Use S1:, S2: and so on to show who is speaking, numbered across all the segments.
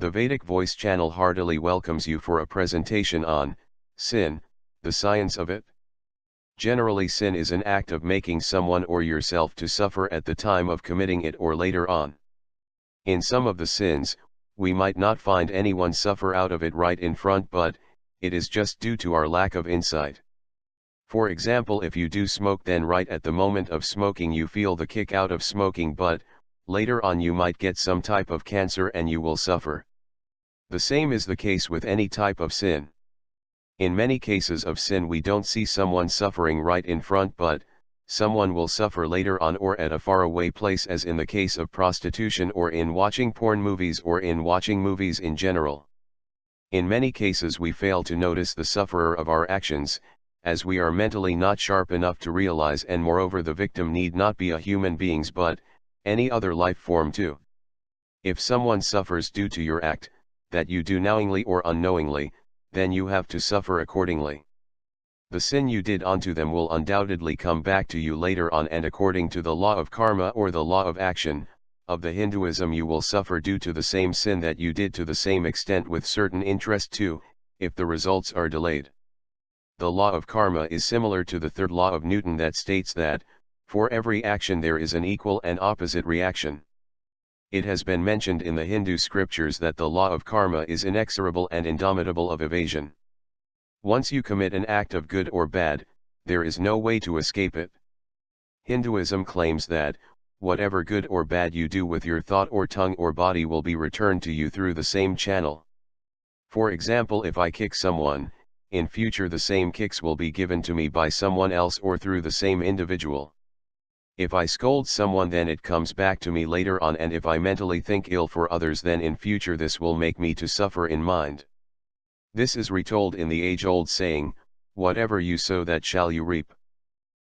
S1: The Vedic Voice channel heartily welcomes you for a presentation on sin, the science of it. Generally, sin is an act of making someone or yourself to suffer at the time of committing it or later on. In some of the sins, we might not find anyone suffer out of it right in front, but it is just due to our lack of insight. For example, if you do smoke, then right at the moment of smoking you feel the kick out of smoking, but later on you might get some type of cancer and you will suffer. The same is the case with any type of sin. In many cases of sin we don't see someone suffering right in front, but someone will suffer later on or at a faraway place, as in the case of prostitution or in watching porn movies or in watching movies in general. In many cases we fail to notice the sufferer of our actions, as we are mentally not sharp enough to realize, and moreover the victim need not be a human being but any other life form too. If someone suffers due to your act, that you do knowingly or unknowingly, then you have to suffer accordingly. The sin you did unto them will undoubtedly come back to you later on, and according to the law of karma or the law of action of the Hinduism, you will suffer due to the same sin that you did to the same extent with certain interest too, if the results are delayed. The law of karma is similar to the third law of Newton that states that, for every action there is an equal and opposite reaction. It has been mentioned in the Hindu scriptures that the law of karma is inexorable and indomitable of evasion. Once you commit an act of good or bad, there is no way to escape it. Hinduism claims that, whatever good or bad you do with your thought or tongue or body will be returned to you through the same channel. For example, if I kick someone, in future the same kicks will be given to me by someone else or through the same individual. If I scold someone, then it comes back to me later on, and if I mentally think ill for others, then in future this will make me to suffer in mind. This is retold in the age-old saying, whatever you sow that shall you reap.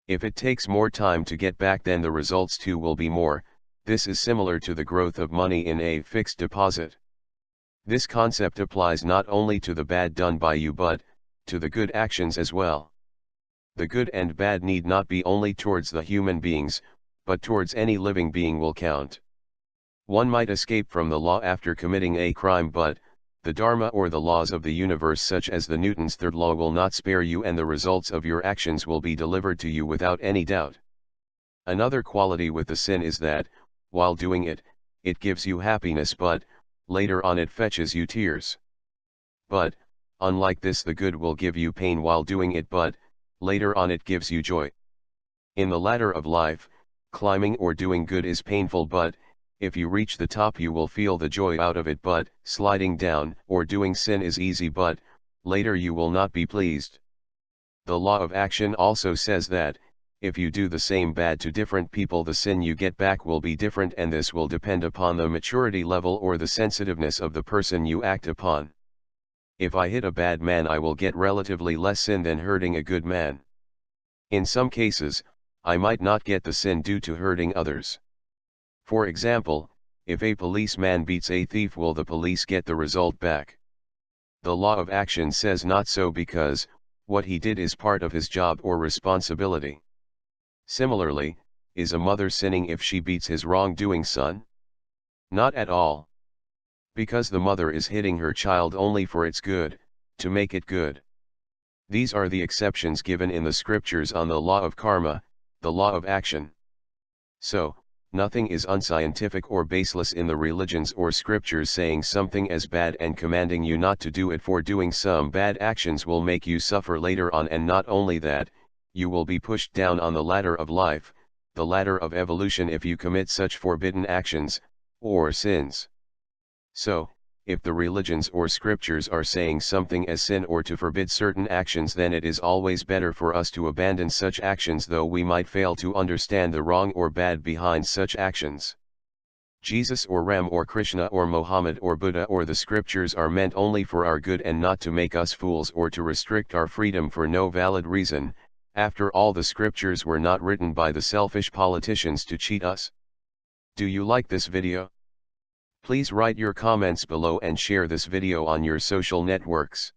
S1: If it takes more time to get back, then the results too will be more. This is similar to the growth of money in a fixed deposit. This concept applies not only to the bad done by you but to the good actions as well. The good and bad need not be only towards the human beings, but towards any living being will count. One might escape from the law after committing a crime, but the Dharma or the laws of the universe, such as the Newton's third law, will not spare you, and the results of your actions will be delivered to you without any doubt. Another quality with the sin is that, while doing it, it gives you happiness, but later on it fetches you tears. But, unlike this, the good will give you pain while doing it, but later on it gives you joy. In the ladder of life, climbing or doing good is painful, but if you reach the top you will feel the joy out of it, but sliding down or doing sin is easy, but later you will not be pleased. The law of action also says that, if you do the same bad to different people, the sin you get back will be different, and this will depend upon the maturity level or the sensitiveness of the person you act upon. If I hit a bad man, I will get relatively less sin than hurting a good man. In some cases, I might not get the sin due to hurting others. For example, if a policeman beats a thief, will the police get the result back? The law of action says not so, because what he did is part of his job or responsibility. Similarly, is a mother sinning if she beats his wrongdoing son? Not at all. Because the mother is hitting her child only for its good, to make it good. These are the exceptions given in the scriptures on the law of karma, the law of action. So, nothing is unscientific or baseless in the religions or scriptures saying something as bad and commanding you not to do it, for doing some bad actions will make you suffer later on, and not only that, you will be pushed down on the ladder of life, the ladder of evolution, if you commit such forbidden actions, or sins. So, if the religions or scriptures are saying something as sin or to forbid certain actions, then it is always better for us to abandon such actions, though we might fail to understand the wrong or bad behind such actions. Jesus or Ram or Krishna or Mohammed or Buddha or the scriptures are meant only for our good and not to make us fools or to restrict our freedom for no valid reason. After all, the scriptures were not written by the selfish politicians to cheat us. Do you like this video? Please write your comments below and share this video on your social networks.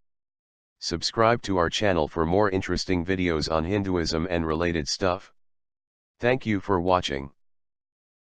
S1: Subscribe to our channel for more interesting videos on Hinduism and related stuff. Thank you for watching.